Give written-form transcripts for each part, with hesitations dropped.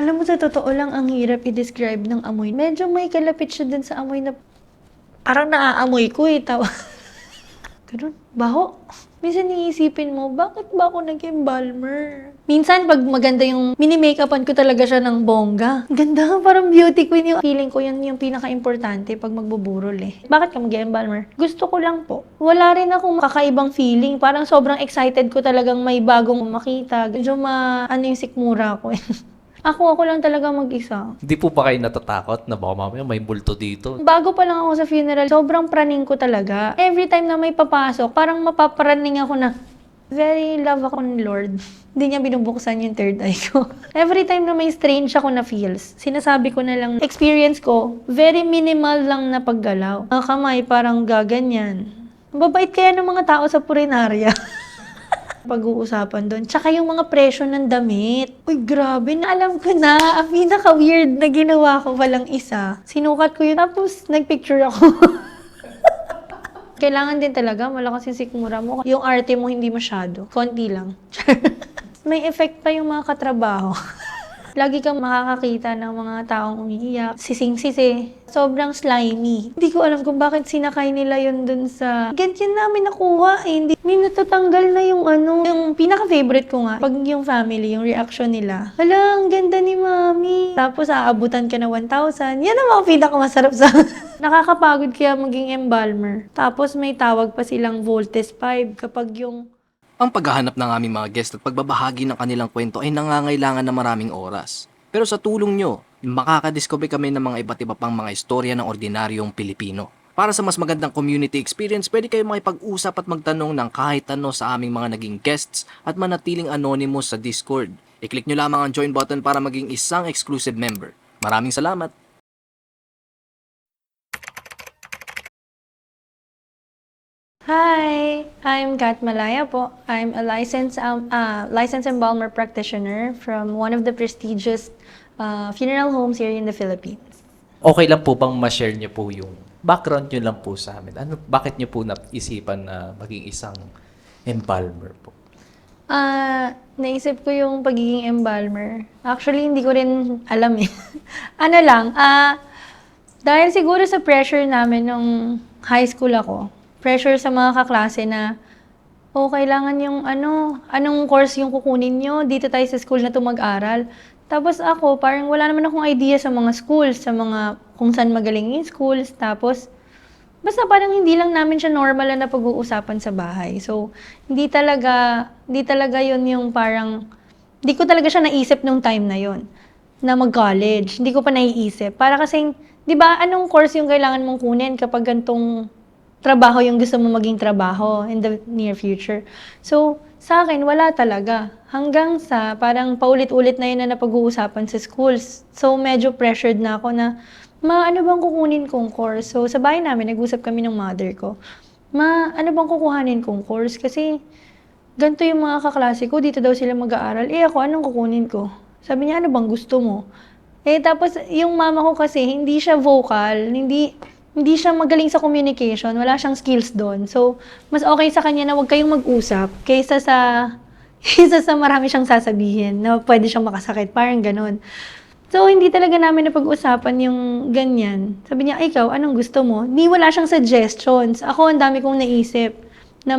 Alam mo, sa totoo lang, ang hirap i-describe ng amoy. Medyo may kalapit siya dun sa amoy na parang naaamoy ko eh. Ganun, baho. Minsan iisipin mo, bakit ba ako nag-embalmer? Minsan, pag maganda yung mini-makeupan ko talaga siya ng bongga. Ganda, parang beauty queen yung feeling ko. Yun yung pinaka-importante pag magbuburol eh. Bakit ka mag-embalmer? Gusto ko lang po. Wala rin akong kakaibang feeling. Parang sobrang excited ko talagang may bagong makita. Medyo ano yung sikmura ko eh. Ako lang talaga mag-isa. Hindi po ba kayo natatakot na baka mamaya may multo dito? Bago pa lang ako sa funeral, sobrang praning ko talaga. Every time na may papasok, parang mapaparaning ako na, very love ako ni Lord. Hindi niya binubuksan yung third eye ko. Every time na may strange ako na feels, sinasabi ko na lang, experience ko, very minimal lang na paggalaw. Mga kamay, parang gaganyan. Mababait kaya ng mga tao sa purinarya. Pag-uusapan doon. Tsaka yung mga presyo ng damit. Uy, grabe, naalam ko na. Ang pinaka-weird na ginawa ko palang isa. Sinukat ko yun, tapos nagpicture ako. Kailangan din talaga, malakas yung sikmura mo. Yung arte mo hindi masyado. Konti lang. May effect pa yung mga katrabaho. Lagi kang makakakita ng mga taong umiiyak, sising-sisi. Sobrang slimy. Hindi ko alam kung bakit sinakay nila yun dun sa... Ganyan namin nakuha eh. Hindi natatanggal na yung Yung pinaka-favorite ko nga, pag yung family, yung reaction nila. Hala, ang ganda ni mami. Tapos aabutan ka na 1,000. Yan ang mga pinakamasarap sa... Nakakapagod kaya maging embalmer. Tapos may tawag pa silang Voltes 5 kapag yung... Ang paghahanap ng aming mga guest at pagbabahagi ng kanilang kwento ay nangangailangan ng maraming oras. Pero sa tulong nyo, makakadiscover kami ng mga iba't iba pang mga istorya ng ordinaryong Pilipino. Para sa mas magandang community experience, pwede kayo makipag-usap at magtanong ng kahit ano sa aming mga naging guests at manatiling anonymous sa Discord. I-click nyo lamang ang join button para maging isang exclusive member. Maraming salamat! Hi, I'm Kat Malaya po. I'm a licensed embalmer practitioner from one of the prestigious funeral homes here in the Philippines. Okay lang po bang ma-share niyo po yung background niyo lang po sa amin? Bakit niyo po naisipan na maging isang embalmer po? Naisip ko yung pagiging embalmer. Actually, hindi ko rin alam eh. Ano lang, dahil siguro sa pressure namin nung high school ako, pressure sa mga kaklase na, kailangan yung anong course yung kukunin nyo, dito tayo sa school na to mag-aral. Tapos ako, parang wala naman akong idea sa mga schools, kung saan magaling yung schools. Tapos, basta parang hindi lang namin siya normal na pag-uusapan sa bahay. So, hindi talaga yun yung parang, hindi ko talaga siya naisip nung time na yon na mag-college. Hindi ko pa naiisip. Para kasing, di ba, anong course yung kailangan mong kunin kapag gantong trabaho yung gusto mo maging trabaho in the near future. So, sa akin, wala talaga. Hanggang sa parang paulit-ulit na yun na napag-uusapan sa schools. So, medyo pressured na ako na, ano bang kukunin kong course? So, sa bahay namin, nag-usap kami ng mother ko. Ano bang kukuhanin kong course? Kasi, ganito yung mga kaklase ko, dito daw sila mag-aaral. Ako, anong kukunin ko? Sabi niya, ano bang gusto mo? Tapos, yung mama ko kasi, hindi siya vocal, hindi siya magaling sa communication, wala siyang skills doon. So, mas okay sa kanya na huwag kayong mag-usap kaysa sa marami siyang sasabihin na pwede siyang makasakit, parang ganun. So, hindi talaga namin napag-usapan yung ganyan. Sabi niya, ikaw, anong gusto mo? Wala siyang suggestions. Ako, ang dami kong naisip na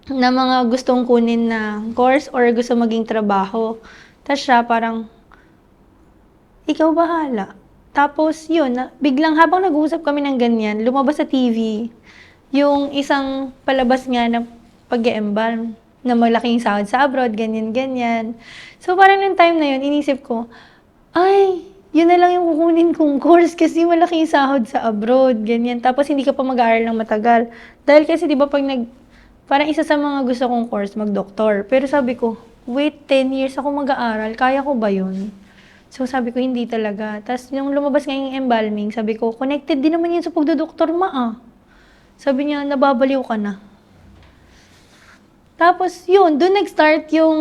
mga gustong kunin na course or gusto maging trabaho. Tapos siya parang, ikaw bahala. Tapos yun, biglang habang nag-uusap kami ng ganyan, lumabas sa TV yung isang palabas nga ng pag-e-embalm na malaking sahod sa abroad, ganyan-ganyan. So parang nung time na yun, inisip ko, ay, yun na lang yung kukunin kong course kasi malaking sahod sa abroad, ganyan. Tapos hindi ka pa mag-aaral ng matagal. Dahil kasi di ba parang isa sa mga gusto kong course, mag-doktor. Pero sabi ko, wait, 10 years ako mag-aaral, kaya ko ba yun? So sabi ko, hindi talaga. Tapos yung lumabas nga yung embalming, sabi ko, connected din naman yun sa pagdodoktor Sabi niya, nababaliw ka na. Tapos yun, doon nag-start yung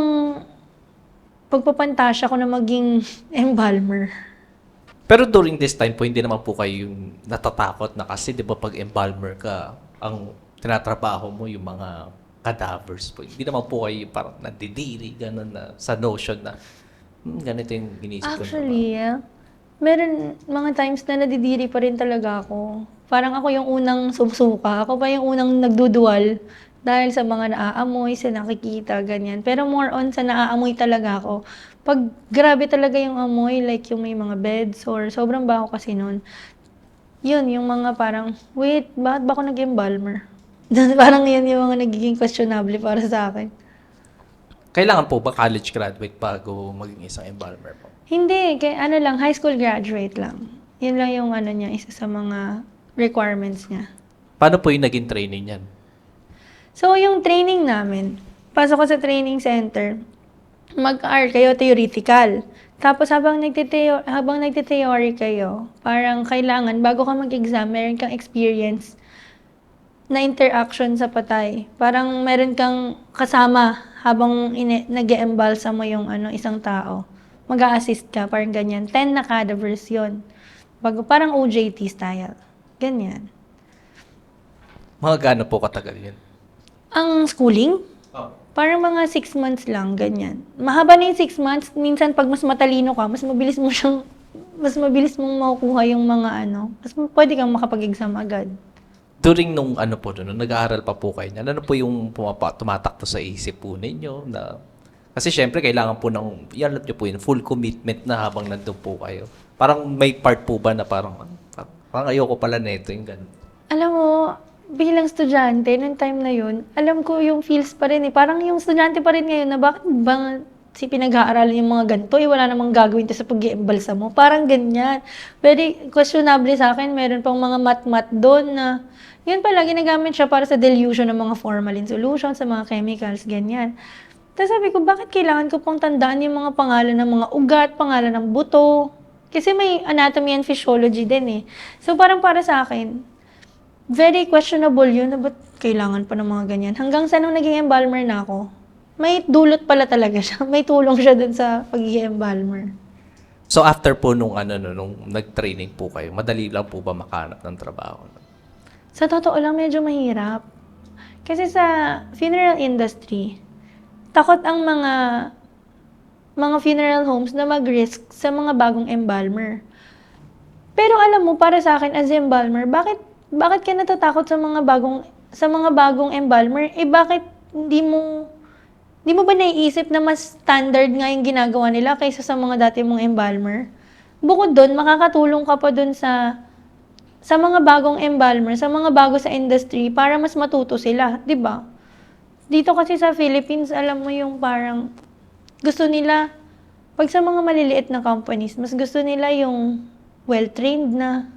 pagpapantasya ko na maging embalmer. Pero during this time po, hindi naman po kayo yung natatakot na kasi di ba pag embalmer ka, ang tinatrabaho mo yung mga cadavers po. Hindi naman po kayo parang nandidiri, gano'n na sa notion na Ganito yung inisip ko. Actually, meron mga times na nadidiri pa rin talaga ako. Parang ako yung unang sumusuka. Ako pa yung unang nagduduwal dahil sa mga naaamoy, sa nakikita, ganyan. Pero more on sa naaamoy talaga ako. Pag grabe talaga yung amoy, like yung may mga beds or sobrang baho kasi nun, yun, yung mga parang, wait, bakit ba ako nag-embalmer? Parang yun yung mga nagiging questionable para sa akin. Kailangan po ba college graduate bago maging isang embalmer po? Hindi, kaya ano lang, high school graduate lang. Yun lang yung ano niya, isa sa mga requirements niya. Paano po yung naging training yan? So, yung training namin, pasok ko sa training center, mag-R kayo theoretical. Tapos habang nagte-theory kayo, parang kailangan, bago ka mag-exam, meron kang experience na interaction sa patay. Parang meron kang kasama habang nag-e-embalsa mo yung isang tao. Mag-a-assist ka, parang ganyan. 10 na cadavers yun. Parang OJT style. Ganyan. Mga gaano po katagal yun? Ang schooling, parang mga 6 months lang, ganyan. Mahaba na yung 6 months. Minsan, pag mas matalino ka, mas mabilis mong makukuha yung mga pwede kang makapag-exam agad. During nung nung nag-aaral pa po kayo niyan, ano po yung tumatakto sa isip po ninyo na kasi syempre kailangan po yan niyo po yun, full commitment na habang nandun po kayo. Parang may part po ba na parang ayoko pala nito yung ganun. Alam mo, bilang estudyante, nung time na yun, alam ko yung feels pa rin eh. Parang yung estudyante pa rin ngayon na bakit bang pinag-aaralan yung mga ganito, wala namang gagawin to sa pag-iembalsa mo. Parang ganyan. Very questionable sa akin, meron pang mga mat-mat doon na yun pala, ginagamit siya para sa dilution ng mga formalin solution, sa mga chemicals, ganyan. Tapos sabi ko, bakit kailangan ko pong tandaan yung mga pangalan ng mga ugat, pangalan ng buto? Kasi may anatomy and physiology din eh. So parang para sa akin, very questionable yun na ba't kailangan pa ng mga ganyan. Hanggang sa nung naging embalmer na ako, may dulot pala talaga siya. May tulong siya dun sa pagiging embalmer. So after po nung nag-training po kayo, madali lang po ba makahanap ng trabaho? Sa totoo lang, medyo mahirap. Kasi sa funeral industry, takot ang mga funeral homes na mag-risk sa mga bagong embalmer. Pero alam mo, para sa akin as embalmer, bakit ka natatakot sa mga bagong embalmer? Bakit hindi mo ba naiisip na mas standard nga yung ginagawa nila kaysa sa mga dati mong embalmer? Bukod doon, makakatulong ka pa doon sa mga bagong embalmer, sa mga bago sa industry para mas matuto sila, 'di ba? Dito kasi sa Philippines, alam mo yung parang gusto nila pag sa mga maliliit na companies, mas gusto nila yung well-trained na,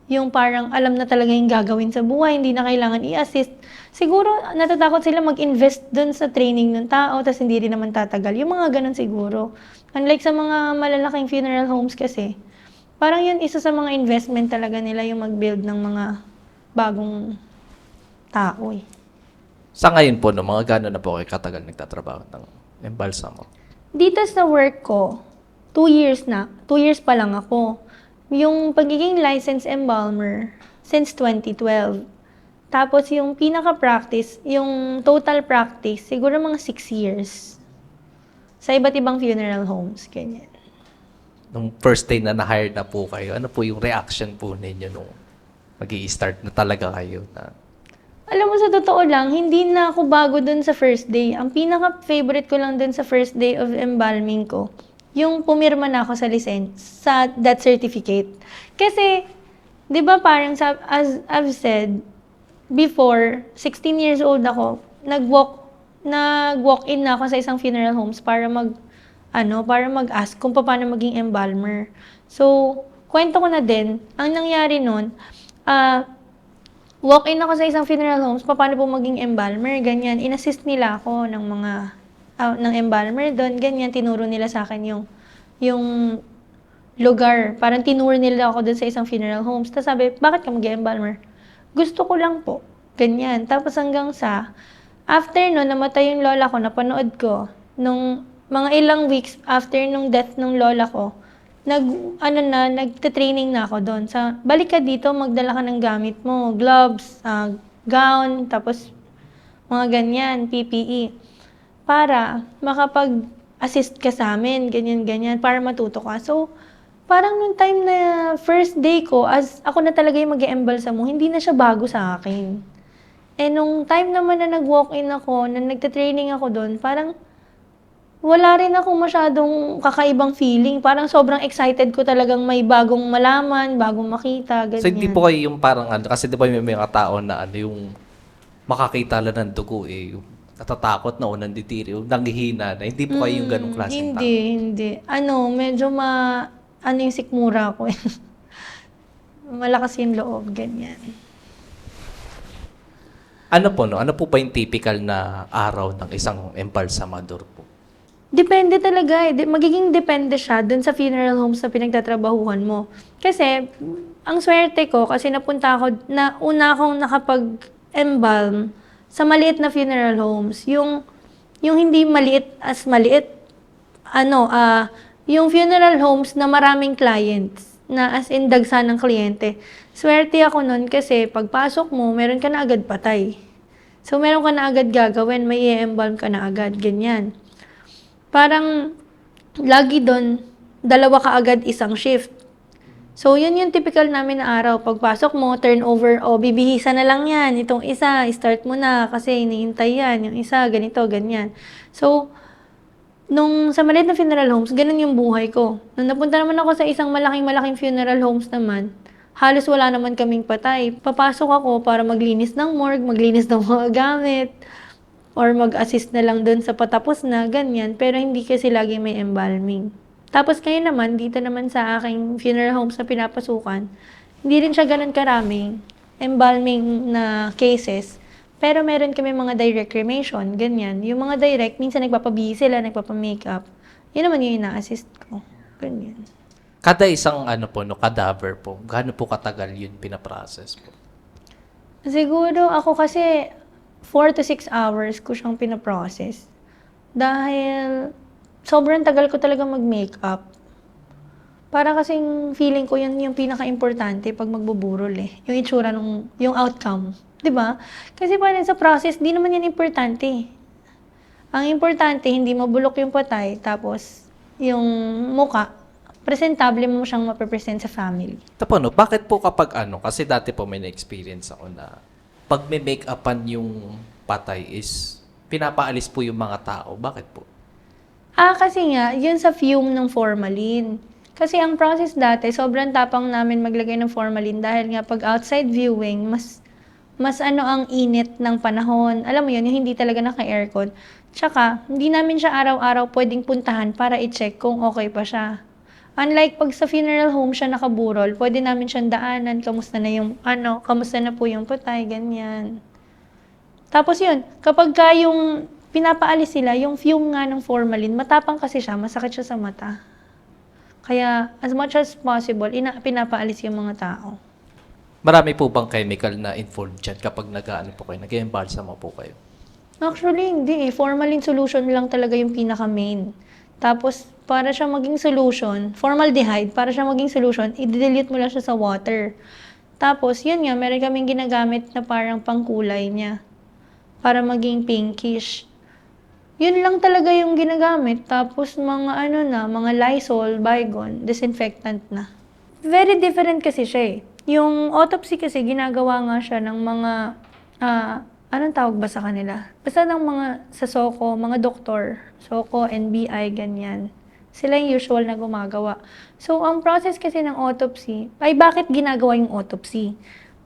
yung parang alam na talaga yung gagawin sa buhay, hindi na kailangan i-assist. Siguro natatakot sila mag-invest dun sa training ng tao, tapos hindi rin naman tatagal. Yung mga ganun siguro. Unlike sa mga malalaking funeral homes kasi, parang yun isa sa mga investment talaga nila yung mag-build ng mga bagong tao eh. Sa ngayon po, mga gano'n na po kayo katagal nagtatrabaho ng embalsa mo? Dito sa work ko, 2 years na. 2 years pa lang ako. Yung pagiging licensed embalmer, since 2012. Tapos yung pinaka-practice, yung total practice, siguro mga 6 years. Sa iba't ibang funeral homes, ganyan. Nung first day na na-hire na po kayo, ano po yung reaction po ninyo nung mag-i-start na talaga kayo? Alam mo, sa totoo lang, hindi na ako bago dun sa first day. Ang pinaka-favorite ko lang dun sa first day of embalming ko, yung pumirma na ako sa sa death certificate. Kasi, di ba parang, as I've said, before, 16 years old ako, nag-walk-in na ako sa isang funeral homes para mag-ask kung paano maging embalmer. So, kwento ko na din, ang nangyari nun, walk-in ako sa isang funeral homes, paano po maging embalmer, ganyan. In-assist nila ako ng embalmer doon, ganyan. Tinuro nila sa akin yung lugar. Parang tinuro nila ako doon sa isang funeral homes. Tapos sabi, bakit ka mag-embalmer? Gusto ko lang po. Ganyan. Tapos hanggang after nun, namatay yung lola ko, napanood ko, nung mga ilang weeks after nung death ng lola ko, nagte-training na ako doon. Balik ka dito, magdala ka ng gamit mo, gloves, gown, tapos mga ganyan, PPE. Para assist ka sa amin, ganyan, para matuto ka. So, parang nung time na first day ko, as ako na talaga yung mag-e-embalsamo, hindi na siya bago sa akin. Nung time naman na nag-walk-in ako, na nagte-training ako doon, parang wala rin akong masyadong kakaibang feeling. Parang sobrang excited ko talagang may bagong malaman, bagong makita, So, hindi ganyan. po kayo yung parang ano, kasi di ba may mga tao na ano, yung makakita lang ng dugo yung natatakot na o nanditiri o nanghihina na. Hindi po kayo yung ganong klaseng tao. Hindi. Medyo yung sikmura ko. Malakas yung loob, ganyan. Ano po, no? Ano po ba yung typical na araw ng isang embalsamador po? Depende talaga eh. Magiging depende siya dun sa funeral homes na pinagtatrabahuhan mo. Kasi, ang swerte ko, kasi una akong nakapag-embalm sa maliit na funeral homes. Yung hindi maliit as maliit, yung funeral homes na maraming clients, na as in dagsa ng kliyente. Swerte ako nun kasi pagpasok mo, meron ka na agad patay. So, meron ka na agad gagawin, may i-embalm ka na agad, ganyan. Parang, lagi doon, 2 ka agad isang shift. So, yun yung typical namin na araw. Pagpasok mo, turnover, bibihisa na lang yan. Itong isa, start mo na kasi hinihintay yan. Yung isa, ganito, ganyan. So, nung sa maliit na funeral homes, ganun yung buhay ko. Nung napunta naman ako sa isang malaking funeral homes naman, halos wala naman kaming patay. Papasok ako para maglinis ng morgue, maglinis ng mga gamit, or mag-assist na lang dun sa patapos na, ganyan. Pero hindi kasi lagi may embalming. Tapos kayo naman, dito naman sa aking funeral homes na pinapasukan, hindi rin siya ganun karaming embalming na cases. Pero meron kami mga direct cremation, ganyan. Yung mga direct, minsan nagpapabihis sila, nagpapa-makeup. Yun naman yung ina-assist ko. Ganyan. Kada isang cadaver po, gaano po katagal yun pinaprocess po? Siguro ako kasi 4 to 6 hours ko siyang pinaprocess. Dahil sobrang tagal ko talaga mag-makeup. Para kasing feeling ko yun yung pinaka-importante pag magbuburol eh. Yung itsura yung outcome. 'Di ba? Kasi parang sa process, di naman yan importante. Ang importante, hindi mabulok yung patay, tapos yung muka, presentable mo siyang mapapresent sa family. Tapos bakit po kapag kasi dati po may na-experience ako na pag may make-upan yung patay is pinapaalis po yung mga tao. Bakit po? Kasi nga, yun sa fume ng formalin. Kasi ang process dati, sobrang tapang namin maglagay ng formalin dahil nga pag outside viewing, mas ang init ng panahon. Alam mo yun, yung hindi talaga naka-aircon. Tsaka, hindi namin siya araw-araw pwedeng puntahan para i-check kung okay pa siya. Unlike pag sa funeral home siya nakaburol, pwede namin siyang daanan, kamusta na po yung patay, ganyan. Tapos yun, kapag yung pinapaalis sila, yung fume nga ng formalin, matapang kasi siya, masakit siya sa mata. Kaya, as much as possible, pinapaalis yung mga tao. Marami po bang chemical na involved dyan kapag nag-embalsamo po kayo? Actually, hindi eh. Formalin solution lang talaga yung pinaka-main. Tapos, para siya maging solution, formaldehyde, para siya maging solution, i-dilute mo lang siya sa water. Tapos, yun nga, meron kaming ginagamit na parang pangkulay niya. Para maging pinkish. Yun lang talaga yung ginagamit. Tapos, mga Lysol, Baygon, disinfectant na. Very different kasi siya eh. Yung autopsy kasi, ginagawa nga siya ng mga, anong tawag ba sa kanila? Basta ng mga sa SOCO, mga doktor. SOCO, NBI, ganyan. Sila yung usual na gumagawa. So, ang process kasi ng autopsy, ay bakit ginagawa yung autopsy?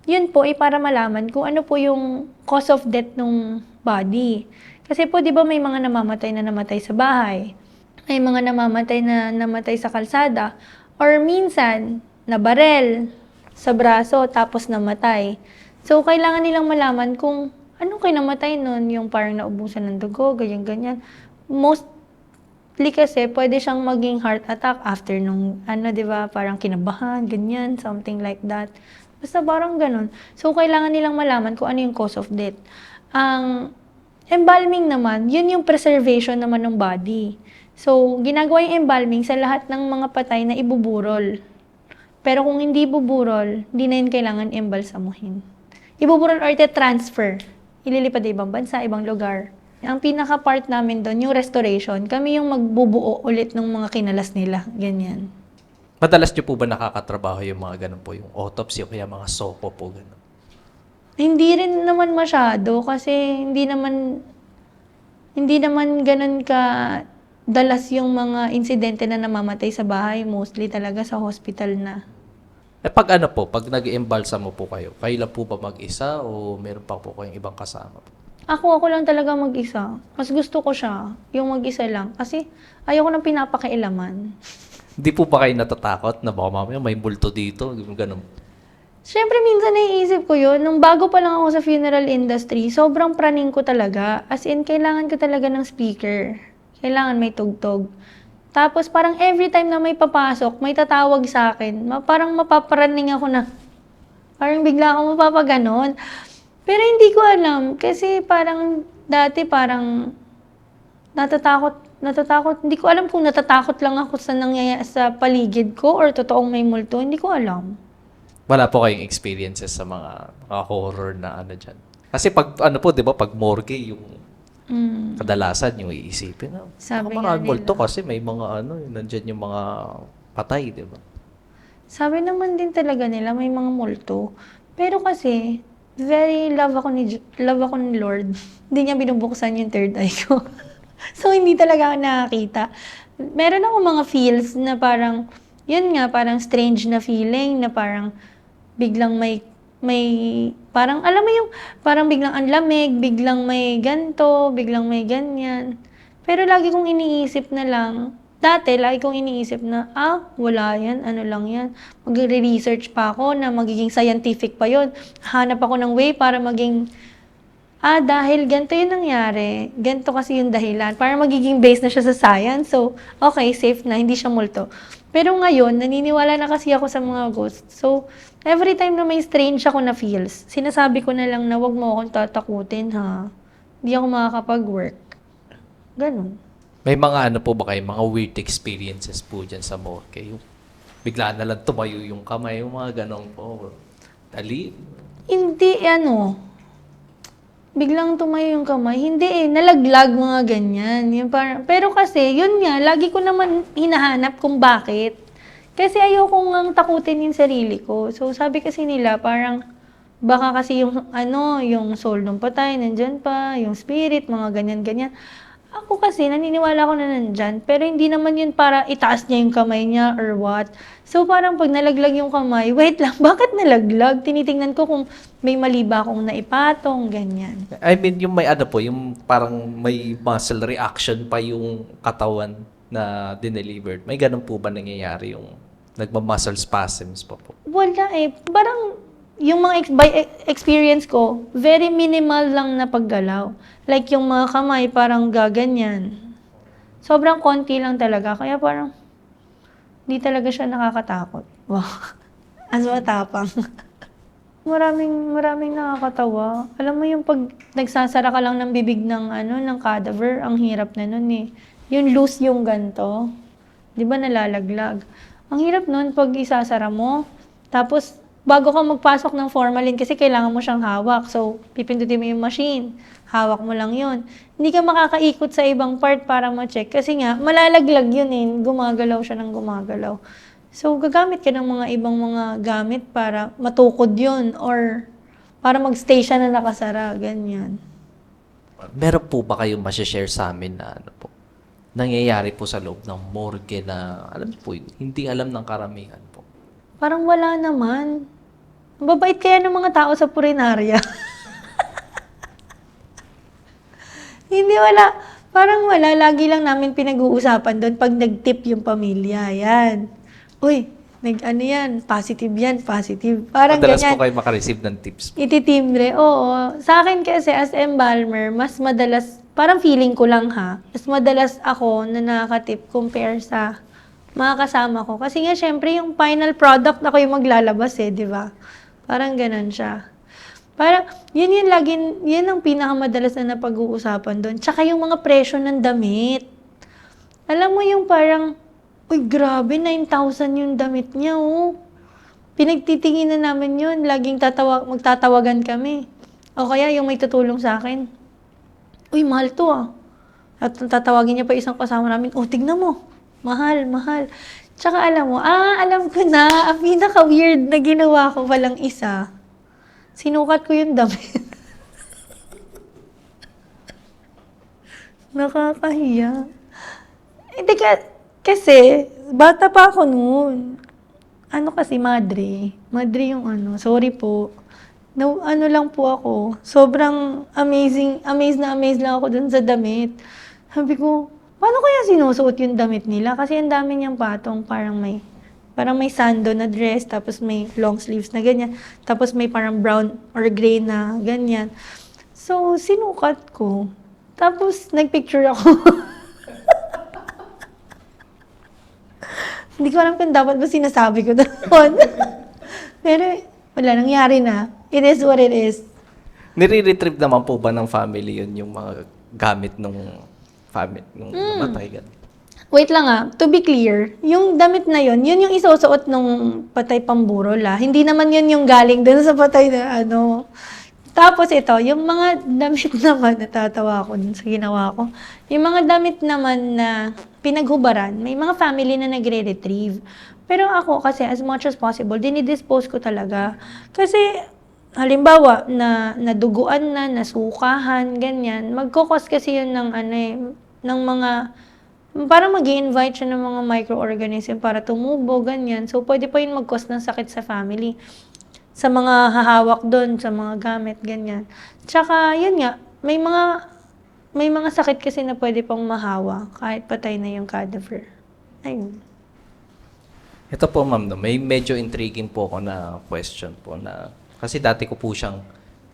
Yun po ay para malaman kung ano po yung cause of death ng body. Kasi po, di ba may mga namatay sa bahay? May mga namatay sa kalsada? Or minsan, nabarel sa braso tapos namatay. So, kailangan nilang malaman kung anong kinamatay nun, yung parang naubusan ng dugo, ganyan-ganyan. Mostly kasi, pwede siyang maging heart attack after nung, di ba, parang kinabahan, ganyan, something like that. Basta parang ganun. So, kailangan nilang malaman kung ano yung cause of death. Ang embalming naman, yun yung preservation naman ng body. So, ginagawa yung embalming sa lahat ng mga patay na ibuburol. Pero kung hindi buburol, hindi na yun kailangan embalsamuhin. Ibuburol or transfer. Ililipad sa ibang bansa, ibang lugar. Ang pinaka-part namin doon, yung restoration. Kami yung magbubuo ulit ng mga kinalas nila. Ganyan. Madalas nyo po ba nakakatrabaho yung mga ganun po, yung autopsy o kaya mga SOCO po, ganun? Hindi rin naman masyado kasi hindi naman ganun ka dalas yung mga insidente na namamatay sa bahay. Mostly talaga sa hospital na. Pag ano po, pag nag-embalsa mo po kayo lang po ba mag-isa o meron pa po kayong ibang kasama po? Ako lang talaga mag-isa. Mas gusto ko siya, yung mag-isa lang. Kasi ayoko nang pinapakailaman. Hindi po ba kayo natatakot na baka mamaya may multo dito, ganun? Siyempre, minsan naiisip ko yun. Nung bago pa lang ako sa funeral industry, sobrang praning ko talaga. As in, kailangan ko talaga ng speaker. Kailangan may tugtog. Tapos parang every time na may papasok, may tatawag sa akin. Parang mapaparaning ako na. Parang bigla akong mapapaganon. Pero hindi ko alam. Kasi parang dati parang natatakot. Hindi ko alam kung natatakot lang ako sa nangyayari sa paligid ko or totoong may multo. Hindi ko alam. Wala po kayong experiences sa mga horror na ano dyan? Kasi pag ano po, di ba, pag morgue, yung kadalasan yung iisipin na Sabi baka nga maraming multo nila. kasi may mga ano, nandyan yung mga patay, di ba? Sabi naman din talaga nila may mga multo. Pero kasi, very love ako ni Lord. Hindi niya binubuksan yung third eye ko. So, hindi talaga ako nakakita. Meron ako mga feels na parang, yun nga, parang strange na feeling na parang biglang parang alam mo yung, parang biglang ang lamig, biglang may ganto, biglang may ganyan. Pero lagi kong iniisip na lang, dati, lagi kong iniisip na, wala yan, ano lang yan. Magre-research pa ako na magiging scientific pa yon. Hanap ako ng way para maging, dahil ganito yung nangyari, ganito kasi yung dahilan. Para magiging based na siya sa science. So, okay, safe na, hindi siya multo. Pero ngayon, naniniwala na kasi ako sa mga ghosts. So, every time na may strange ako na feels, sinasabi ko na lang na wag mo akong tatakutin, ha. Hindi ako makakapag-work. Ganun. May mga ano po ba kayo, mga weird experiences po dyan sa morgue? Yung bigla na lang tumayo yung kamay, yung mga ganong po. Dali. Hindi, biglang tumayo yung kamay. Hindi nalaglag mga ganyan. Yung pero kasi, yun nga, lagi ko naman hinahanap kung bakit. Kasi ayoko ngang takutin yung sarili ko. So, sabi kasi nila, parang, baka kasi yung soul ng patay, nandyan pa, yung spirit, mga ganyan-ganyan. Ako kasi, naniniwala ko na nandyan, pero hindi naman yun para itaas niya yung kamay niya or what. So, parang pag nalaglag yung kamay, wait lang, bakit nalaglag? Tinitingnan ko kung may mali ba akong naipatong, ganyan. I mean, yung may ano po, yung parang may muscle reaction pa yung katawan na dinelivered. May ganun po ba nangyayari yung nagma-muscle spasms pa po? Wala parang yung mga by experience ko, very minimal lang na paggalaw. Like yung mga kamay, parang gaganyan. Sobrang konti lang talaga, kaya parang hindi talaga siya nakakatakot. Wow. As matapang. Maraming nakakatawa. Alam mo yung pag nagsasara ka lang ng bibig ng cadaver, ang hirap na nun eh. Yung loose yung ganto, 'di ba nalalaglag? Ang hirap nun pag isasara mo. Tapos bago ka magpasok ng formalin kasi kailangan mo siyang hawak. So, pipindutin mo yung machine. Hawak mo lang 'yun. Hindi ka makakaikot sa ibang part para ma-check kasi nga malalaglag 'yun eh. Gumagalaw siya ng gumagalaw. So, gagamit ka ng mga ibang mga gamit para matukod yun or para mag-stay siya na nakasara, ganyan. Meron po ba kayong masashare sa amin na ano po, nangyayari po sa loob ng morgue na, alam niyo po, hindi alam ng karamihan po? Parang wala naman. Ang babait kaya ng mga tao sa purinarya. Hindi, wala. Parang wala. Lagi lang namin pinag-uusapan doon pag nag-tip yung pamilya. Yan. Uy, yan, positive. Parang Madalas ganyan. po kayo makareceive ng tips. Ititimbre, oo. Sa akin kasi as embalmer, mas madalas, parang feeling ko lang ha, mas madalas ako na nakakatip compare sa mga kasama ko. Kasi nga syempre yung final product ako yung maglalabas di ba? Parang ganun siya. Parang, yun ang pinakamadalas na napag-uusapan doon. Tsaka yung mga presyo ng damit. Alam mo yung parang, uy, grabe, 9,000 yung damit niya, oh. Pinagtitinginan namin yun. Laging magtatawagan kami. O kaya yung may tutulong sa akin. uy, mahal to ah. At tatawagin niya pa isang kasama namin, oh, tignan mo. Mahal, mahal. Tsaka alam mo, alam ko na, ang pinaka-weird na ginawa ko palang isa. Sinukat ko yung damit. Nakakahiya. Hindi kasi, bata pa ako noon. Ano kasi, madre. Madre yung ano, sorry po. No, ano lang po ako, sobrang amazed lang ako dun sa damit. Sabi ko, paano kaya sinusuot yung damit nila? Kasi ang dami niyang patong, parang may sando na dress, tapos may long sleeves na ganyan, tapos may parang brown or gray na ganyan. So, sinukat ko. Tapos, nagpicture ako. Hindi ko alam kung dapat ba sinasabi ko doon. Pero, wala, nangyari na. It is what it is. Nire-retrieve naman po ba ng family yun, yung mga gamit nung family, nung namatay? Ganun? Wait lang to be clear, yung damit na yun yung isusuot nung patay pamburol Hindi naman yun yung galing dun sa patay na ano. Tapos ito, yung mga damit naman, natatawa ako dun sa ginawa ko. Yung mga damit naman na pinaghubaran, may mga family na nagre-retrieve. Pero ako kasi, as much as possible, dinidispose ko talaga. Kasi, halimbawa, naduguan na, nasukahan, ganyan, magkukos kasi yun ng ng mga, parang mag-i-invite siya ng mga microorganism para tumubo, ganyan. So, pwede pa yun mag-cause ng sakit sa family. Sa mga hahawak doon, sa mga gamit, ganyan. Tsaka, yun nga, may mga sakit kasi na pwede pang mahawa kahit patay na yung cadaver. Ayun. Ito po, ma'am, no, may medyo intriguing po ako na question po na, kasi dati ko po siyang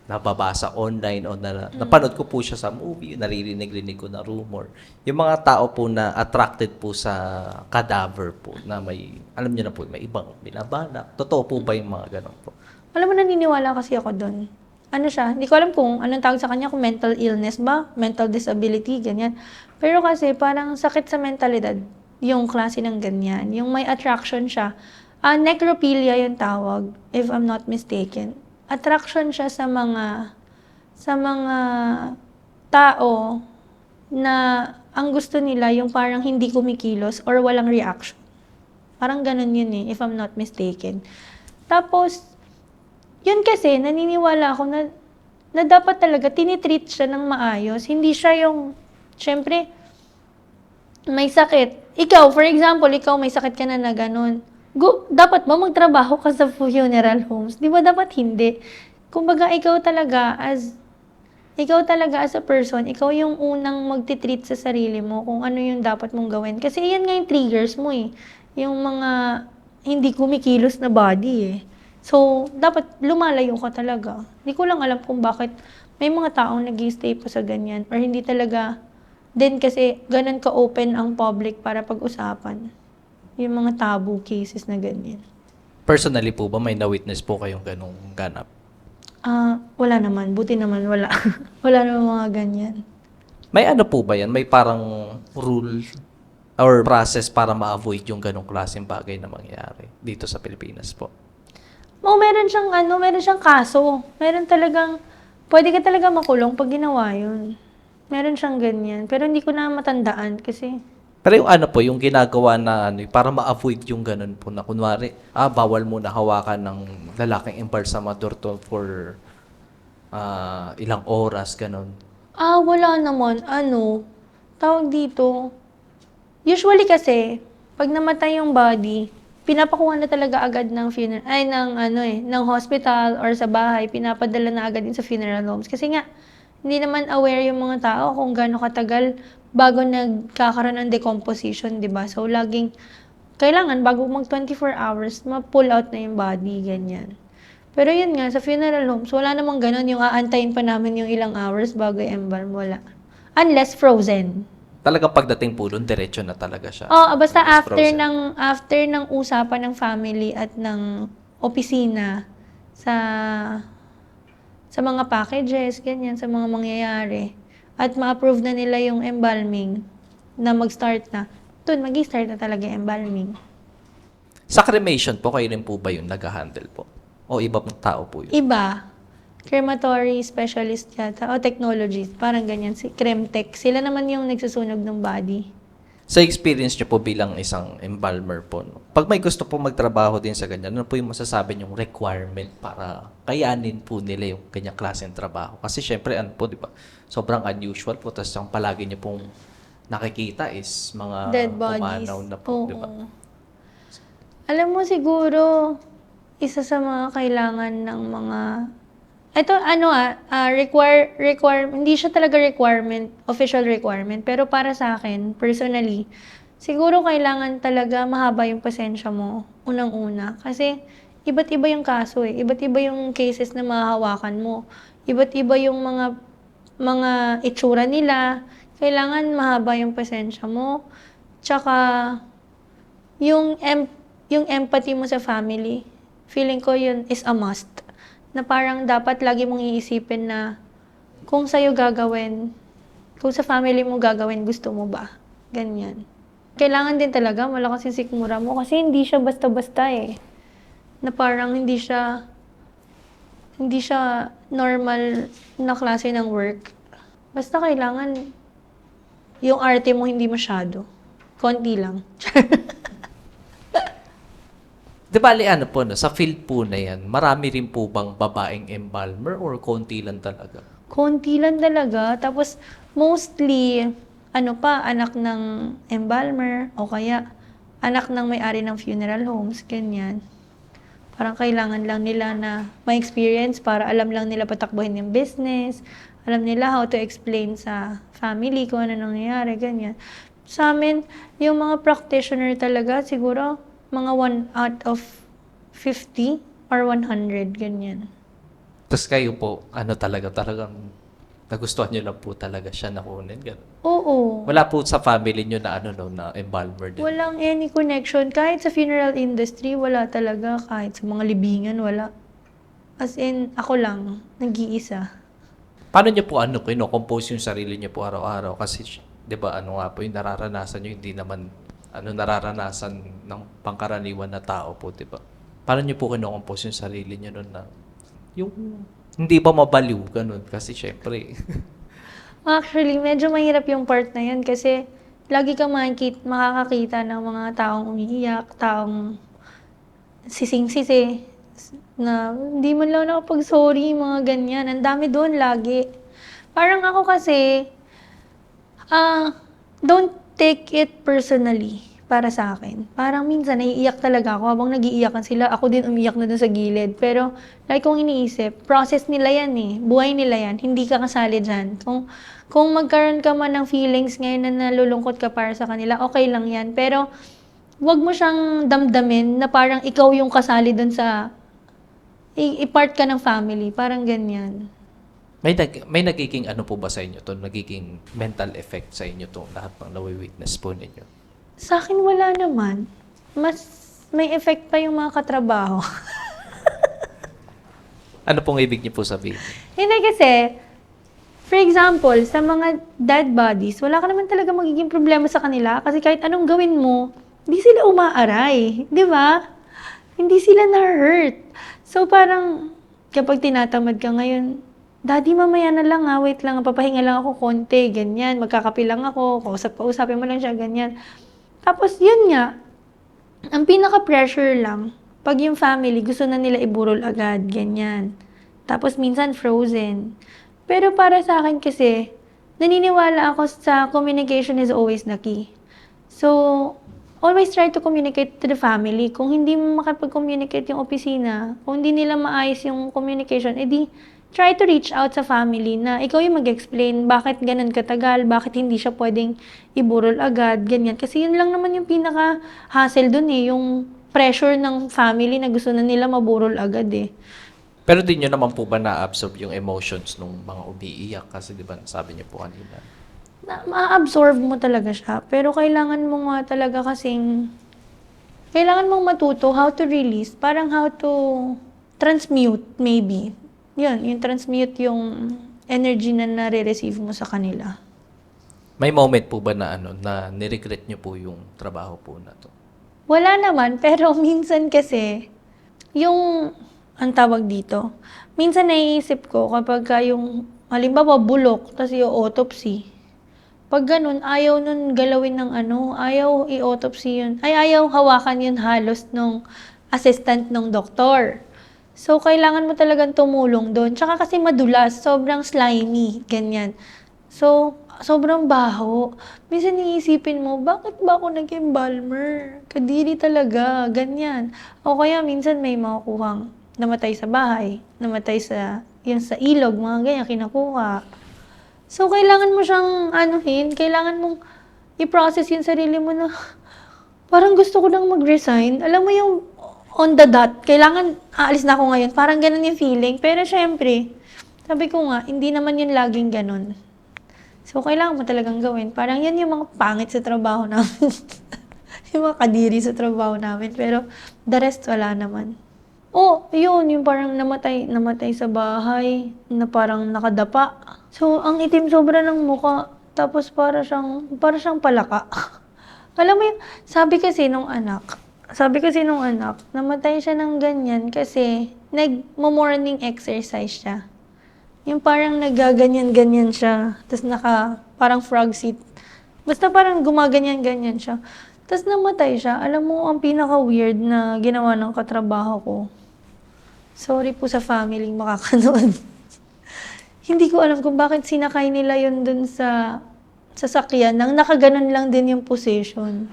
nababasa online o napanood ko po siya sa movie, naririnig ko na rumor. Yung mga tao po na attracted po sa cadaver po na may, alam niyo na po, may ibang binabalak. Totoo po ba yung mga ganun po? Alam mo, naniniwala kasi ako doon. Ano siya, hindi ko alam kung anong tawag sa kanya, kung mental illness ba, mental disability, ganyan. Pero kasi parang sakit sa mentalidad, yung klase ng ganyan. Yung may attraction siya. Necrophilia yung tawag, if I'm not mistaken. Attraction siya sa mga tao na ang gusto nila yung parang hindi kumikilos or walang reaction. Parang ganun yun if I'm not mistaken. Tapos, yun kasi, naniniwala ako na dapat talaga tinitreat siya ng maayos. Hindi siya yung, syempre, may sakit. Ikaw, for example, ikaw may sakit ka na ganun. Dapat ba magtrabaho ka sa funeral homes? Di ba dapat hindi? Kumbaga, ikaw talaga as a person, ikaw yung unang magtitreat sa sarili mo kung ano yung dapat mong gawin. Kasi yan nga yung triggers mo Yung mga hindi kumikilos na body So, dapat lumalayo ka talaga. Hindi ko lang alam kung bakit may mga taong nag-stay pa sa ganyan or hindi talaga din kasi ganun ka-open ang public para pag-usapan. Yung mga taboo cases na ganyan. Personally po ba, may na-witness po kayong ganung ganap? Wala naman. Buti naman wala. Wala naman mga ganyan. May ano po ba yan? May parang rule or process para ma-avoid yung ganong klaseng bagay na mangyari dito sa Pilipinas po? Meron siyang kaso. Meron talagang, pwede ka talaga makulong pag ginawa yun. Meron siyang ganyan. Pero hindi ko na matandaan kasi. Pero yung ano po, yung ginagawa na para ma-avoid yung ganun po na kunwari, bawal mo na hawakan ng lalaking embalsamador to for ilang oras, ganun. Wala naman. Tawag dito. Usually kasi, pag namatay yung body, pinapakuha na talaga agad ng ng hospital or sa bahay, pinapadala na agad din sa funeral homes. Kasi nga, hindi naman aware yung mga tao kung gaano katagal bago nagkakaroon ng decomposition, di ba? So, kailangan bago mag 24 hours, ma-pull out na yung body, ganyan. Pero yun nga, sa funeral homes, wala namang ganun yung aantayin pa namin yung ilang hours bago i-embalm, wala. Unless frozen. Talagang pagdating po doon, diretso na talaga siya. Basta Unless after frozen. ng usapan ng family at ng opisina sa mga packages, ganyan, sa mga mangyayari, at ma-approve na nila yung embalming na mag-start na, doon mag-start na talaga yung embalming. Sa cremation po, kayo rin po ba yung nag-handle po? O ibang tao po yun? Iba. crematory specialist yata, o technologist, parang ganyan, si Cremtech. Sila naman yung nagsusunog ng body. Sa experience nyo po bilang isang embalmer po, no? Pag may gusto po magtrabaho din sa ganyan, ano po yung masasabi nyong requirement para kayanin po nila yung ganyang klaseng trabaho? Kasi syempre, ano po, di ba, sobrang unusual po, tapos ang palagi nyo pong nakikita is mga Dead bodies. pumanaw na po, di ba? Oo. Alam mo siguro, isa sa mga kailangan ng mga... Ito, hindi siya talaga requirement, official requirement, pero para sa akin, personally, siguro kailangan talaga mahaba yung pasensya mo, unang-una. Kasi, iba't iba yung kaso eh. Iba't iba yung cases na mahahawakan mo. Iba't iba yung mga itsura nila. Kailangan mahaba yung pasensya mo. Tsaka, yung empathy mo sa family, feeling ko yun is a must. Na parang dapat lagi mong iisipin na kung sa'yo gagawin, kung sa family mo gagawin, gusto mo ba? Ganyan. Kailangan din talaga malakas yung sikmura mo kasi hindi siya basta-basta eh. Na parang hindi siya normal na klase ng work. Basta kailangan yung arte mo hindi masyado. Konti lang. Di bali ano po, no, sa field po na yan, marami rin po bang babaeng embalmer or konti lang talaga? Konti lang talaga. Tapos, mostly, anak ng embalmer o kaya anak ng may-ari ng funeral homes, ganyan. Parang kailangan lang nila na ma-experience para alam lang nila patakbuhin yung business, alam nila how to explain sa family kung ano nangyayari, ganyan. Sa amin, yung mga practitioner talaga, siguro, mga 1 out of 50 or 100, ganyan. Tapos kayo po, talagang nagustuhan nyo lang po talaga siya na kunin, gano'n. Oo. Wala po sa family nyo na na embalmer din. Walang any connection. Kahit sa funeral industry, wala talaga. Kahit sa mga libingan, wala. As in, ako lang, nag-iisa. Paano nyo po kino-compose yung sarili nyo po araw-araw? Kasi, di ba, nga po yung nararanasan nyo, hindi naman nararanasan ng pangkaraniwan na tao po, di ba? Paano nyo po kino-compose yung sarili nyo nun na yung hindi ba mabaliw, ganun? Kasi syempre, Actually, medyo mahirap yung part na yun kasi lagi kang makakakita ng mga taong umiiyak, taong sising-sisi, na hindi man lang nakapag-sorry, mga ganyan. Ang dami doon lagi. Parang ako kasi, don't take it personally para sa akin. Parang minsan naiiyak talaga ako habang nag-iiyakan sila. Ako din umiyak na doon sa gilid. Pero like kong iniisip, process nila yan eh. Buhay nila yan. Hindi ka kasali dyan. Kung magkaroon ka man ng feelings ngayon na nalulungkot ka para sa kanila, okay lang yan. Pero wag mo siyang damdamin na parang ikaw yung kasali doon sa i-part ka ng family. Parang ganyan. may nagiging po ba sa inyo to? Nagiging mental effect sa inyo to lahat ng nawi-witness po ninyo? Sa akin wala naman. Mas may effect pa yung mga katrabaho. Ano pong ibig niyo po sabihin? Hindi kasi, for example, sa mga dead bodies, wala ka naman talaga magiging problema sa kanila kasi kahit anong gawin mo, hindi sila umaaray. Di ba? Hindi sila na-hurt. So parang, kapag tinatamad ka ngayon, Daddy, mamaya na lang ha, wait lang, papahinga lang ako konti, ganyan, magkakape lang ako, kausapin mo lang siya, ganyan. Tapos yun nga, ang pinaka-pressure lang, pag yung family gusto na nila iburol agad, ganyan. Tapos minsan frozen. Pero para sa akin kasi, naniniwala ako sa communication is always the key. So, always try to communicate to the family. Kung hindi mo makapag-communicate yung opisina, kung hindi nila maayos yung communication, edi try to reach out sa family na ikaw yung mag-explain bakit ganun katagal, bakit hindi siya pwedeng iburol agad, ganyan. Kasi yun lang naman yung pinaka-hassle dun eh, yung pressure ng family na gusto na nila maburol agad eh. Pero di nyo naman po ba na-absorb yung emotions ng mga umiiyak? Kasi di ba sabi niyo po kanina? Ma-absorb mo talaga siya. Pero kailangan mo nga talaga kailangan mong matuto how to release, parang how to transmute maybe. Yun, yung transmute yung energy na nare-receive mo sa kanila. May moment po ba na na niregret nyo po yung trabaho po na to? Wala naman, pero minsan kasi, yung, ang tawag dito, minsan naiisip ko kapag yung, halimbawa, bulok, tas yung autopsy. Pag ganun, ayaw nun galawin ng ano, ayaw i-autopsy yun, ay ayaw hawakan yun halos nung assistant ng doktor. So, kailangan mo talagang tumulong doon. Tsaka kasi madulas, sobrang slimy, ganyan. So, sobrang baho. Minsan iisipin mo, bakit ba ako nag-embalmer? Kadiri talaga, ganyan. O kaya minsan may makukuhang namatay sa bahay, namatay sa, yun sa ilog, mga ganyan, kinakuha. So, kailangan mo siyang anuhin, kailangan mong i-process yung sarili mo na parang gusto ko nang mag-resign. Alam mo yung on the dot, kailangan aalis na ako ngayon. Parang ganun yung feeling. Pero syempre, sabi ko nga, hindi naman yun laging ganun. So, kailangan mo talagang gawin. Parang yan yung mga pangit sa trabaho namin. Yung mga kadiri sa trabaho namin. Pero, the rest, wala naman. Oh, yun, yung parang namatay sa bahay, na parang nakadapa. So, ang itim sobra ng muka. Tapos, para siyang palaka. Alam mo yung, sabi kasi nung anak, namatay siya ng ganyan kasi nag-morning exercise siya. Yung parang nagaganyan-ganyan siya, tapos parang frog seat. Basta parang gumaganyan-ganyan siya. Tapos namatay siya. Alam mo, ang pinaka-weird na ginawa ng katrabaho ko. Sorry po sa family makakanood. Hindi ko alam kung bakit sinakay nila yun dun sa sasakyan nang nakaganon lang din yung position.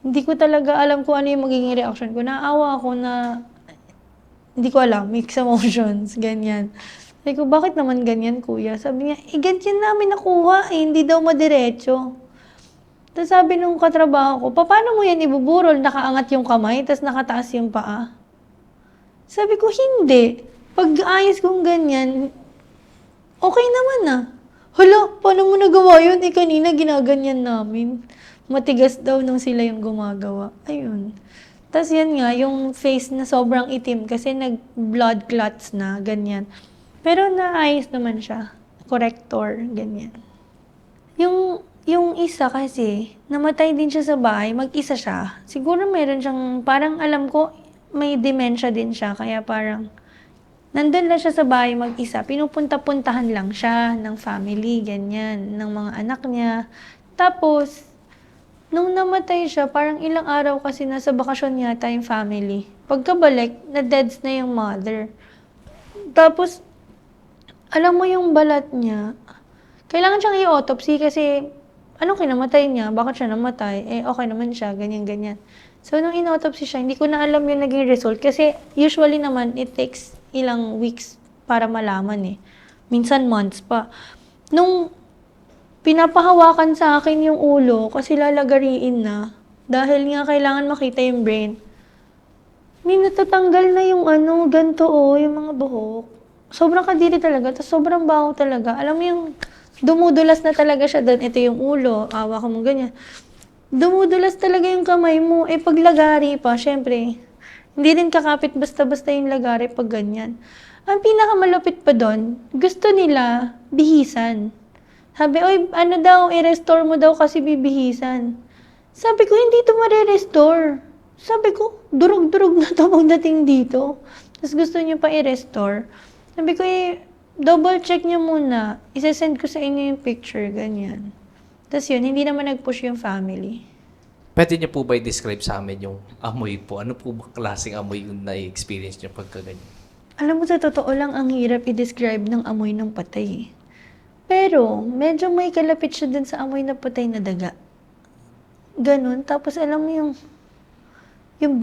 Hindi ko talaga alam kung ano yung magiging reaction ko. Naawa ako na, hindi ko alam, mixed emotions, ganyan. Sabi ko, bakit naman ganyan, kuya? Sabi niya, ganyan namin nakuha, hindi daw madiretso. Tapos sabi nung katrabaho ko, paano mo yan ibuburol? Nakaangat yung kamay, tapos nakataas yung paa. Sabi ko, hindi. Pag ayos kong ganyan, okay naman ah. Hala, paano mo nagawa yun? Kanina ginaganyan namin. Matigas daw nung sila yung gumagawa. Ayun. Tapos yan nga, yung face na sobrang itim kasi nag-blood clots na, ganyan. Pero naayos naman siya. Corrector, ganyan. Yung isa kasi, namatay din siya sa bahay, mag-isa siya. Siguro meron siyang, parang alam ko, may dementia din siya, kaya parang, nandun lang siya sa bahay mag-isa. Pinupunta-puntahan lang siya ng family, ganyan, ng mga anak niya. Tapos, nung namatay siya, parang ilang araw kasi nasa bakasyon yata yung family. Pagkabalik, na-deads na yung mother. Tapos, alam mo yung balat niya, kailangan siyang i-autopsy kasi anong kinamatay niya? Bakit siya namatay? Okay naman siya, ganyan-ganyan. So, nung in-autopsy siya, hindi ko na alam yung naging result kasi usually naman, it takes ilang weeks para malaman eh. Minsan months pa. Nung pinapahawakan sa akin yung ulo kasi lalagariin na dahil nga kailangan makita yung brain. May natatanggal na yung ganito yung mga buhok. Sobrang kadiri talaga, tapos sobrang baho talaga. Alam mo yung dumudulas na talaga siya doon. Ito yung ulo, awa ko mo ganyan. Dumudulas talaga yung kamay mo. Pag lagari pa, syempre, hindi rin kakapit basta-basta yung lagari pag ganyan. Ang pinakamalupit pa doon, gusto nila bihisan. Sabi, oy, i-restore mo daw kasi bibihisan. Sabi ko, hindi ito ma-restore. Sabi ko, durog-durog na ito pagdating dito. Tapos gusto niyo pa i-restore. Sabi ko, double check niyo muna. Isasend ko sa inyo yung picture, ganyan. Tapos yun, hindi naman nag-push yung family. Pwede niyo po ba i-describe sa amin yung amoy po? Ano po ba klaseng amoy yung na-experience niyo pagkaganyan? Alam mo, sa totoo lang, ang hirap i-describe ng amoy ng patay. Pero, medyo may kalapit siya dun sa amoy na patay na daga. Ganon. Tapos, alam mo yung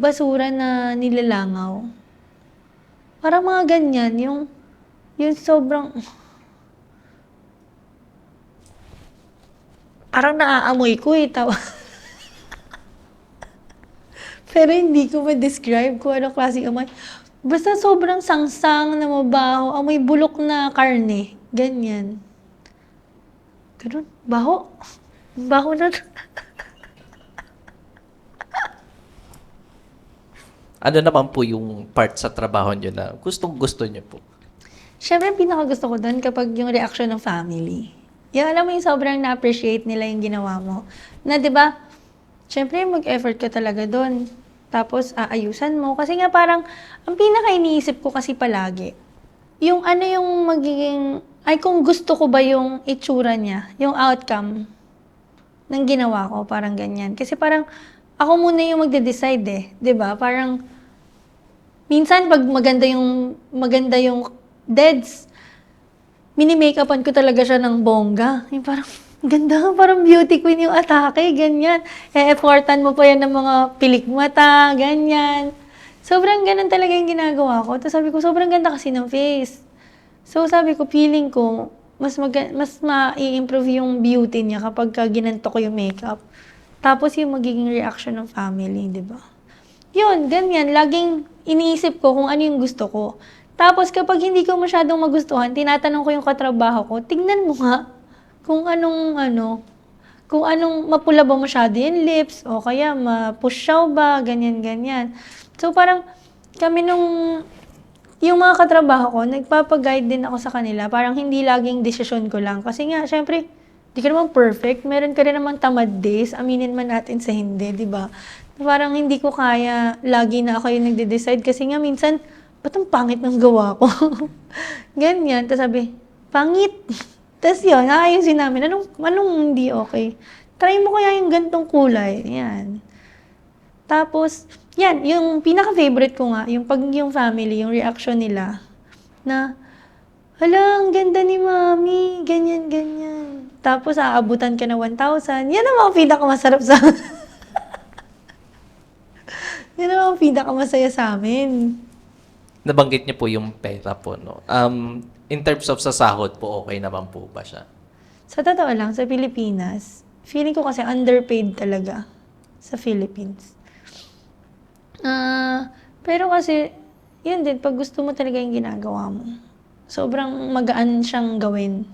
basura na nilalangaw. Parang mga ganyan, yung sobrang, parang naaamoy ko Pero hindi ko ma-describe kung anong klaseng amoy. Basta sobrang sangsang na mabaho, amoy bulok na karne. Ganyan. Ganun, baho. Baho na. Ano naman po yung part sa trabaho niyo na gustong-gusto niyo po? Siyempre, pinakagusto ko doon kapag yung reaction ng family. Yung alam mo yung sobrang na-appreciate nila yung ginawa mo. Na, di ba, siyempre, mag-effort ka talaga doon. Tapos, aayusan mo. Kasi nga parang, ang pinaka-iniisip ko kasi palagi, yung ano yung magiging, ay kung gusto ko ba yung itsura niya, yung outcome ng ginawa ko, parang ganyan. Kasi parang, ako muna yung magde-decide eh. 'Di ba? Parang, minsan pag maganda yung deads, mini-makeupan ko talaga siya ng bongga. Yung parang, ganda, parang beauty queen yung atake, ganyan. E-effortan mo pa yan ng mga pilik mata, ganyan. Sobrang ganun talaga yung ginagawa ko. Tapos sabi ko, sobrang ganda kasi ng face. So sabi ko, feeling ko, mas ma-i-improve yung beauty niya kapag ginanto ko yung makeup. Tapos yung magiging reaction ng family, di ba? Yun, ganyan. Laging iniisip ko kung ano yung gusto ko. Tapos kapag hindi ko masyadong magustuhan, tinatanong ko yung katrabaho ko, tignan mo nga kung anong mapula ba masyado yung lips, o kaya ma-pusyaw ba, ganyan-ganyan. So parang kami yung mga katrabaho ko, nagpapaguide din ako sa kanila. Parang hindi laging desisyon ko lang. Kasi nga, syempre, di ka naman perfect. Meron ka rin naman tamad days. Aminin man natin sa hindi, di ba? Parang hindi ko kaya lagi na ako yung nagde-decide. Kasi nga, minsan, ba't ang pangit ng gawa ko? Ganyan. Tapos sabi, pangit. Tapos yun, naayusin namin. Anong hindi okay? Try mo kaya yung gantong kulay. Yan. Tapos, yan, yung pinaka-favorite ko nga, yung pag yung family, yung reaction nila, na, hala, ang ganda ni mami, ganyan, ganyan. Tapos, aabutan ka na 1,000. Yan ang mga pinaka-masarap sa yan ang mga pinaka-masaya sa amin. Nabanggit niyo po yung pera po, no? In terms of sa sahod po, okay naman po ba siya? Sa totoo lang, sa Pilipinas, feeling ko kasi underpaid talaga sa Philippines. Pero kasi, yun din, pag gusto mo talaga yung ginagawa mo, sobrang magaan siyang gawin.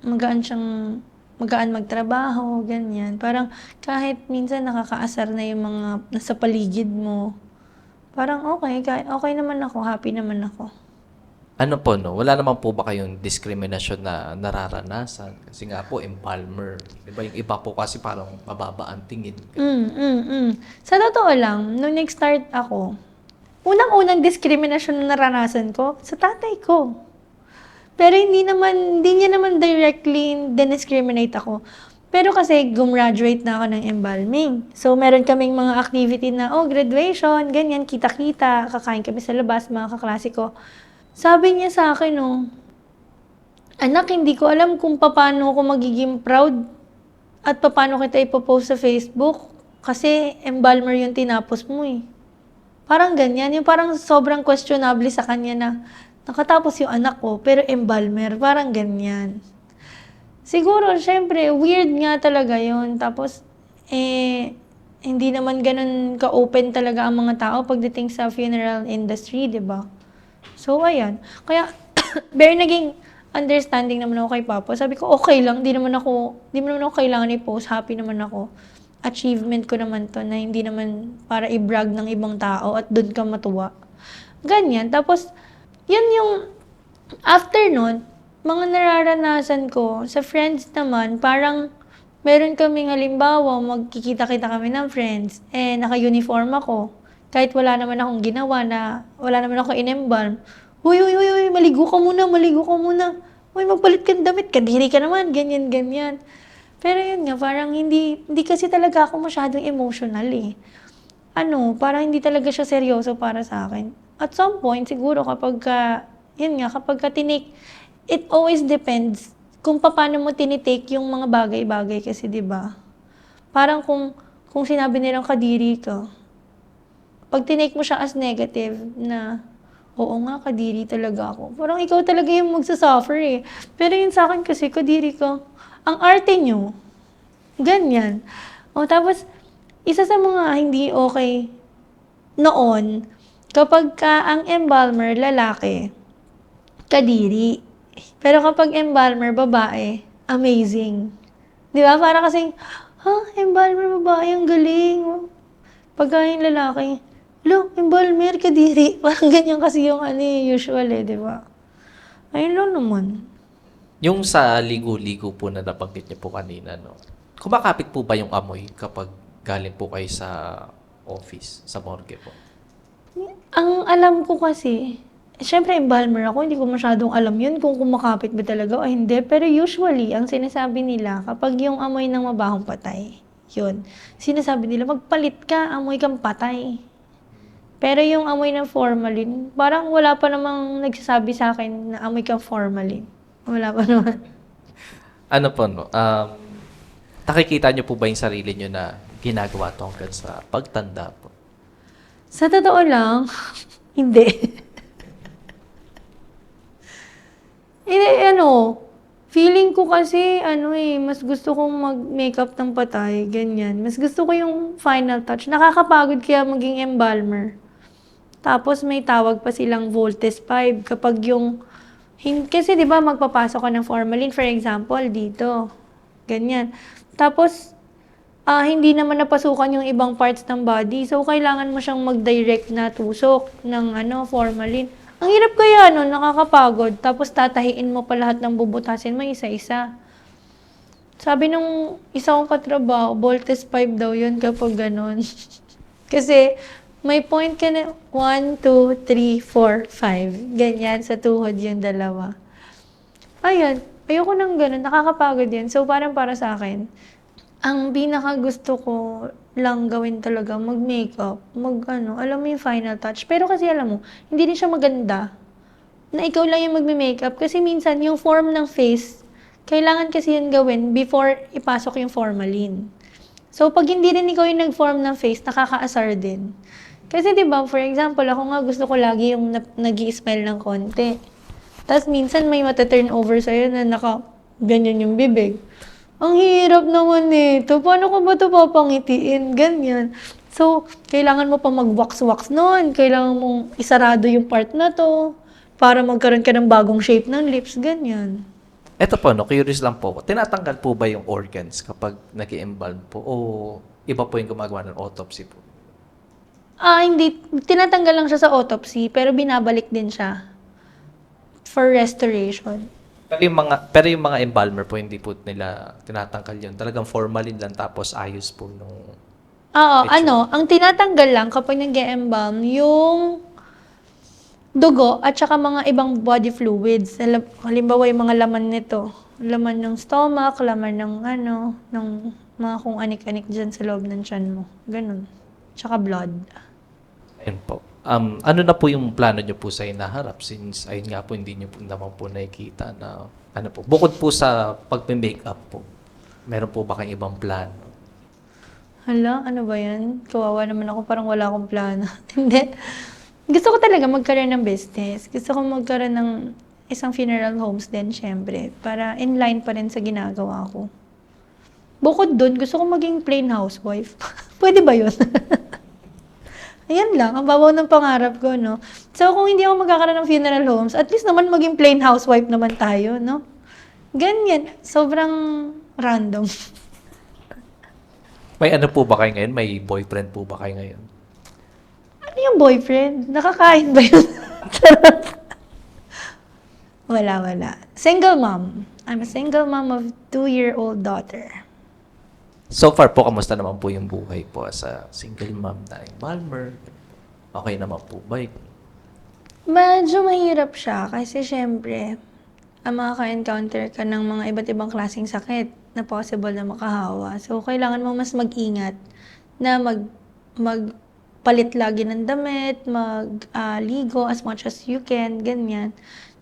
Magaan magtrabaho, ganyan. Parang kahit minsan nakakaasar na yung mga nasa paligid mo, parang okay naman ako, happy naman ako. Ano po, no? Wala naman po ba kayong diskriminasyon na nararanasan? Kasi nga po, embalmer. Di ba yung iba po kasi parang mababa ang tingin. Sa totoo lang, nung nag-start ako, unang-unang diskriminasyon na naranasan ko, sa tatay ko. Pero hindi niya naman directly discriminate ako. Pero kasi gumraduate na ako ng embalming. So, meron kaming mga activity na, graduation, ganyan, kita-kita, kakain kami sa labas, mga kaklase ko. Sabi niya sa akin, anak, hindi ko alam kung paano ako magiging proud at paano kita ipopost sa Facebook kasi embalmer yung tinapos mo eh. Parang ganyan, yung parang sobrang questionable sa kanya na nakatapos yung anak ko, pero embalmer, parang ganyan. Siguro, syempre, weird nga talaga yun. Tapos, hindi naman ganun ka-open talaga ang mga tao pagdating sa funeral industry, di ba? So, ayan. Kaya, very naging understanding naman ako kay Papa. Sabi ko, okay lang. Di naman ako kailangan i-post. Happy naman ako. Achievement ko naman to na hindi naman para i-brag ng ibang tao at doon ka matuwa. Ganyan. Tapos, yun yung after nun, mga nararanasan ko, sa friends naman, parang meron kaming halimbawa, magkikita-kita kami ng friends, naka-uniform ako. Kahit wala naman akong ginawa wala naman ako in-embalm. Uy, maligo ka muna. Uy, magpalit ka ng damit, kadiri ka naman, ganyan. Pero yun nga, parang hindi kasi talaga ako masyadong emotional eh. Parang hindi talaga siya seryoso para sa akin. At some point, siguro kapag it always depends kung paano mo tinitake yung mga bagay-bagay kasi, di ba? Parang kung sinabi nilang kadiri ka, pag tinake mo siya as negative na, oo nga, kadiri talaga ako. Parang ikaw talaga yung magsasuffer eh. Pero yun sa akin kasi, kadiri ka. Ang arte nyo, ganyan. Tapos, isa sa mga hindi okay noon, kapag ang embalmer, lalaki, kadiri. Pero kapag embalmer, babae, amazing. Di ba? Para kasing, embalmer babae, ang galing. Pagka yung lalaki, embalmer, kadiri. Parang ganyan kasi yung usual di ba? Ayun lang naman. Yung sa ligo-ligo po na nabanggit niyo po kanina, no? Kumakapit po ba yung amoy kapag galing po kayo sa office, sa morgue po? Ang alam ko kasi, syempre embalmer ako, hindi ko masyadong alam yun kung kumakapit ba talaga o hindi. Pero usually, ang sinasabi nila, kapag yung amoy ng mabahong patay, yun. Sinasabi nila, magpalit ka, amoy kang patay. Pero yung amoy ng formalin, parang wala pa namang nagsasabi sa akin na amoy kang formalin. Wala pa naman. Ano po, no? Nakikita niyo po ba yung sarili niyo na ginagawa to hanggang sa pagtanda po? Sa totoo lang, hindi. Hindi, feeling ko kasi, mas gusto kong mag-makeup ng patay, ganyan. Mas gusto ko yung final touch. Nakakapagod kaya maging embalmer. Tapos may tawag pa silang Voltes 5 kapag kasi 'di ba magpapasok ka ng formalin, for example, dito. Ganyan. Tapos hindi naman napasukan yung ibang parts ng body. So, kailangan mo siyang mag-direct na tusok ng formalin. Ang hirap kaya nakakapagod. Tapos tatahiin mo pa lahat ng bubutasin mo isa-isa. Sabi nung isa kong katrabaho, Voltes 5 daw yun kapag ganon. Kasi may point ka na 1, 2, 3, 4, 5. Ganyan sa tuhod yung dalawa. Ayun, ayoko nang ganun. Nakakapagod yan. So, parang para sa akin, ang pinaka gusto ko lang gawin talaga, mag-makeup, alam mo yung final touch. Pero kasi alam mo, hindi rin siya maganda na ikaw lang yung magme-makeup. Kasi minsan, yung form ng face, kailangan kasi yun gawin before ipasok yung formalin. So, pag hindi rin ikaw yung nag-form ng face, nakakaasar din. Kasi 'di ba, for example, ako nga gusto ko lagi yung nag-i-smile ng konti. Tapos minsan may mata-turn over sa'yo na ganyan yung bibig. Ang hirap naman nito. Paano ko ba ito papangitiin? Ganyan. So, kailangan mo pa mag-wax-wax nun. Kailangan mong isarado yung part na to para magkaroon ka ng bagong shape ng lips. Ganyan. Eto po, curious lang po. Tinatanggal po ba yung organs kapag nag-i-embalm po? O iba po yung gumagawa ng autopsy po? Hindi. Tinatanggal lang siya sa autopsy, pero binabalik din siya for restoration. Pero yung mga embalmer po, hindi po nila tinatanggal yun. Talagang formalin lang tapos ayos po nung Oo, itsura. ang tinatanggal lang kapag nag-e-embalm, yung dugo at saka mga ibang body fluids. Halimbawa yung mga laman nito. Laman ng stomach, laman ng mga kung anik-anik dyan sa loob ng tiyan mo. Ganun. Tsaka blood. Ayun po. Ano na po yung plano nyo po sa hinaharap since ayun nga po hindi nyo po naman po nakikita na bukod po sa pagme-makeup po, meron po ba kayong ibang plano? Hala, ano ba yan? Kawawa naman ako, parang wala akong plano. Hindi. Gusto ko talaga magkaroon ng business. Gusto ko magkaroon ng isang funeral homes din, syempre. Para in line pa rin sa ginagawa ko. Bukod dun, gusto ko maging plain housewife. Pwede ba yun? Ayan lang, ang babaw ng pangarap ko, no? So, kung hindi ako magkakaroon ng funeral homes, at least naman maging plain housewife naman tayo, no? Ganyan. Sobrang random. May ano po ba kayo ngayon? May boyfriend po ba kayo ngayon? Ano yung boyfriend? Nakakain ba yun? Charot. Wala. Single mom. I'm a single mom of 2-year-old daughter. So far po, kamusta naman po yung buhay po sa single mom na embalmer? Okay naman po ba? Medyo mahirap siya kasi syempre, makaka-encounter ka ng mga iba't ibang klaseng sakit na possible na makahawa. So, kailangan mo mas mag-ingat na magpalit lagi ng damit, ligo as much as you can, ganyan.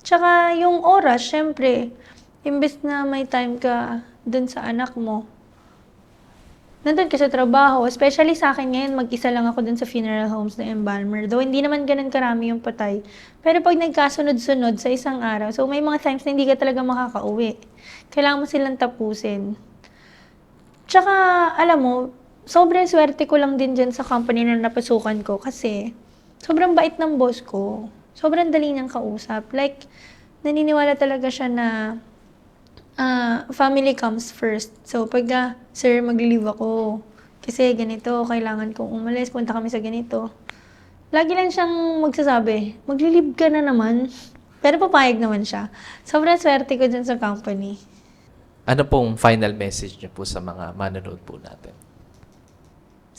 Tsaka yung oras, syempre, imbes na may time ka dun sa anak mo, nandun ka sa trabaho, especially sa akin ngayon, mag-isa lang ako dun sa funeral homes na embalmer. Though hindi naman ganun karami yung patay. Pero pag nagkasunod-sunod sa isang araw, so may mga times na hindi ka talaga makakauwi. Kailangan mo silang tapusin. Tsaka, alam mo, sobrang swerte ko lang din dyan sa company na napasukan ko kasi sobrang bait ng boss ko. Sobrang dali niyang kausap. Like, naniniwala talaga siya na family comes first. So, pag sir, mag-leave ako. Kasi ganito, kailangan kong umalis, punta kami sa ganito. Lagi lang siyang magsasabi, mag-leave ka na naman. Pero papayag naman siya. Sobrang swerte ko dyan sa company. Ano pong final message niyo po sa mga manonood po natin?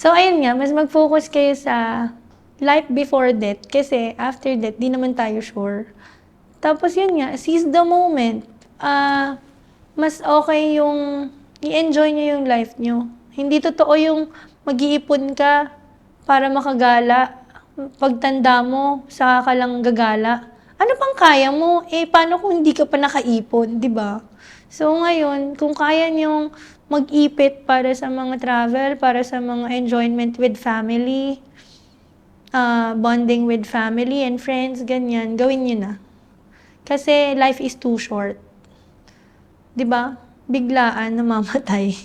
So, ayun nga, mas mag-focus kayo sa life before death kasi after death, di naman tayo sure. Tapos yun nga, seize the moment. Mas okay yung i-enjoy nyo yung life nyo. Hindi totoo yung mag-iipon ka para makagala. Pagtanda mo, saka ka lang gagala. Ano pang kaya mo? Paano kung hindi ka pa nakaipon, di ba? So ngayon, kung kaya nyong mag-ipit para sa mga travel, para sa mga enjoyment with family, bonding with family and friends, ganyan, gawin nyo na. Kasi life is too short. 'Di ba? Biglaan namamatay.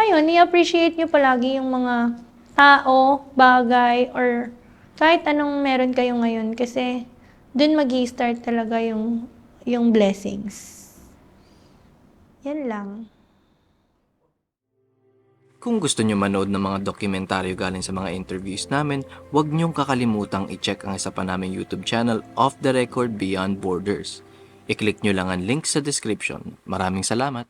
Ayun, i-appreciate nyo palagi yung mga tao, bagay, or kahit anong meron kayo ngayon kasi dun mag-i-start talaga yung blessings. Yan lang. Kung gusto nyo manood ng mga dokumentaryo galing sa mga interviews namin, huwag nyong kakalimutang i-check ang isa pa naming YouTube channel, Off the Record Beyond Borders. I-click nyo lang ang link sa description. Maraming salamat!